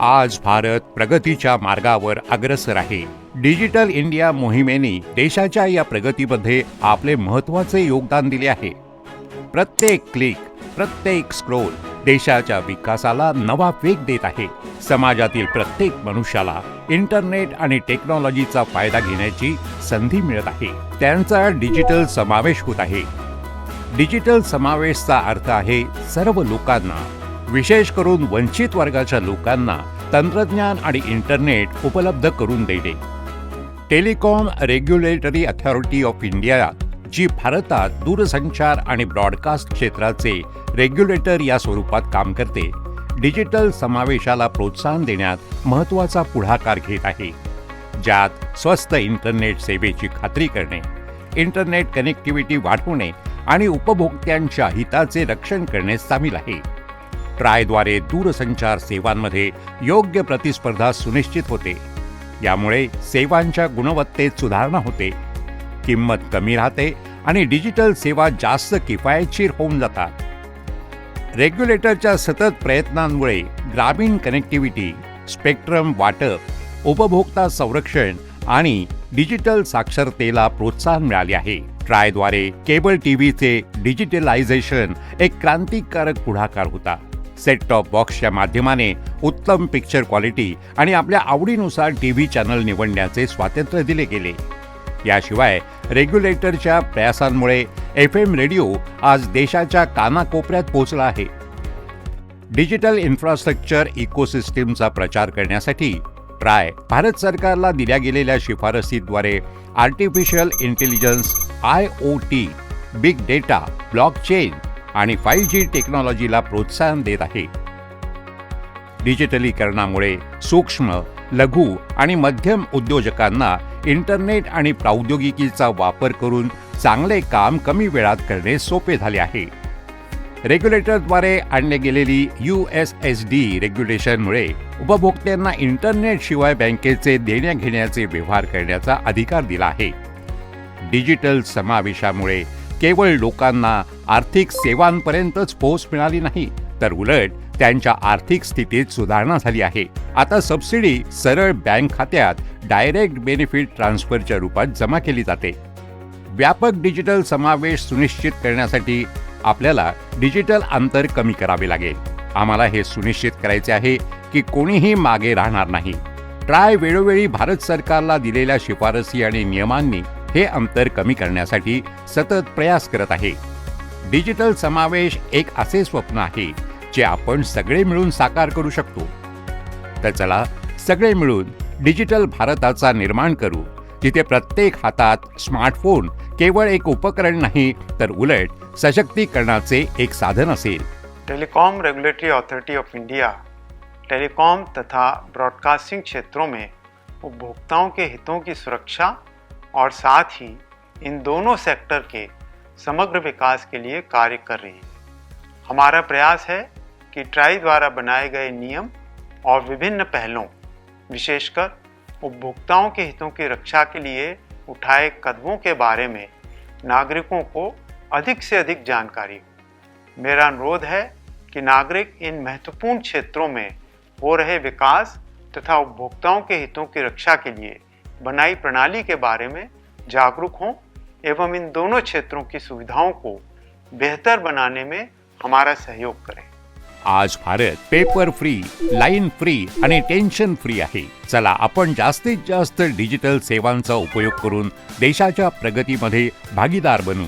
आज भारत प्रगतीच्या मार्गावर अग्रसर आहे. डिजिटल इंडिया मोहिमेने देशाच्या या प्रगतीमध्ये आपले महत्त्वाचे योगदान दिले आहे. प्रत्येक क्लिक, प्रत्येक स्क्रोल देशाच्या विकासाला नवा वेग देत आहे. समाजातील प्रत्येक मनुष्याला इंटरनेट आणि टेक्नॉलॉजीचा फायदा घेण्याची संधी मिळत आहे. त्यांचा डिजिटल समावेश होत आहे. डिजिटल समावेशचा अर्थ आहे सर्व लोकांना, विशेष करून वंचित वर्गाच्या लोकांना तंत्रज्ञान आणि इंटरनेट उपलब्ध करून देणे. Telecom Regulatory Authority of India, जी भारतात दूरसंचार आणि ब्रॉडकास्ट क्षेत्राचे रेग्युलेटर या स्वरूपात काम करते, डिजिटल समावेशाला प्रोत्साहन देण्यात महत्त्वाचा पुढाकार घेत आहे, ज्यात स्वस्त इंटरनेट सेवेची खात्री करणे, इंटरनेट कनेक्टिव्हिटी वाढवणे आणि उपभोक्त्यांच्या हिताचे रक्षण करणे सामील आहे. ट्रायद्वारे दूरसंचार सेवांमध्ये योग्य प्रतिस्पर्धा सुनिश्चित होते. यामुळे सेवांच्या गुणवत्तेत सुधारणा होते, किंमत कमी राहते आणि डिजिटल सेवा जास्त किफायतशीर होऊन जातात. रेग्युलेटरच्या सतत प्रयत्नांमुळे ग्रामीण कनेक्टिव्हिटी, स्पेक्ट्रम वाटप, उपभोक्ता संरक्षण आणि डिजिटल साक्षरतेला प्रोत्साहन मिळाले आहे. ट्रायद्वारे केबल टीव्हीचे डिजिटलायझेशन एक क्रांतिकारक पुढाकार होता. सेट टॉप बॉक्सच्या माध्यमाने उत्तम पिक्चर क्वालिटी आणि आपल्या आवडीनुसार टीव्ही चॅनल निवडण्याचे स्वातंत्र्य दिले गेले. याशिवाय रेग्युलेटरच्या प्रयासांमुळे FM रेडिओ आज देशाच्या कानाकोपऱ्यात पोहोचला आहे. डिजिटल इन्फ्रास्ट्रक्चर इकोसिस्टीमचा प्रचार करण्यासाठी ट्राय भारत सरकारला दिल्या गेलेल्या शिफारसीद्वारे artificial intelligence, IoT, big data, blockchain आणि 5G टेक्नॉलॉजीला प्रोत्साहन देत आहे. डिजिटलीकरणामुळे सूक्ष्म, लघु आणि मध्यम उद्योजकांना इंटरनेट आणि प्रौद्योगिकीचा वापर करून चांगले काम कमी वेळात करणे सोपे झाले आहे. रेग्युलेटरद्वारे आणली गेलेली USSD रेग्युलेशनमुळे उपभोक्त्यांना इंटरनेटशिवाय बँकेचे देण्या-घेण्याचे व्यवहार करण्याचा अधिकार दिला आहे. डिजिटल समावेशामुळे केवळ लोकांना आर्थिक सेवांपर्यंतच पोहोच मिळाली नाही, तर उलट त्यांच्या आर्थिक स्थितीत सुधारणा झाली आहे. आता सबसिडी सरळ बँक खात्यात डायरेक्ट बेनिफिट ट्रान्सफरच्या रूपात जमा केली जाते. व्यापक डिजिटल समावेश सुनिश्चित करण्यासाठी आपल्याला डिजिटल अंतर कमी करावे लागेल. आम्हाला हे सुनिश्चित करायचे आहे की कोणीही मागे राहणार नाही. ट्राय वेळोवेळी भारत सरकारला दिलेल्या शिफारसी आणि नियमांनी हे अंतर कमी करण्यासाठी सतत प्रयास करत आहे. डिजिटल समावेश एक असे स्वप्न आहे जे आपण सगळे मिळून साकार करू शकतो. तर चला सगळे मिळून डिजिटल भारताचा निर्माण करू, जिथे प्रत्येक हातात स्मार्टफोन केवळ एक उपकरण नाही, तर उलट सशक्तीकरणाचे एक साधन असेल. Telecom regulatory authority of India telecom तथा ब्रॉडकास्टिंग क्षेत्रों में उपभोक्ताओं के हितों की सुरक्षा और साथ ही इन दोनों सेक्टर के समग्र विकास के लिए कार्य कर रही है. हमारा प्रयास है कि ट्राई द्वारा बनाए गए नियम और विभिन्न पहलों, विशेषकर उपभोक्ताओं के हितों की रक्षा के लिए उठाए कदमों के बारे में नागरिकों को अधिक से अधिक जानकारी हो. मेरा अनुरोध है कि नागरिक इन महत्वपूर्ण क्षेत्रों में हो रहे विकास तथा उपभोक्ताओं के हितों की रक्षा के लिए बनाई प्रणाली के बारे में जागरूक हों एवं इन दोनों क्षेत्रों की सुविधाओं को बेहतर बनाने में हमारा सहयोग करें. आज Bharat paper free, line free आणि टेन्शन फ्री आहे. चला आपण जास्तीत जास्त डिजिटल सेवांचा उपयोग करून देशाच्या प्रगतीमध्ये भागीदार बनू.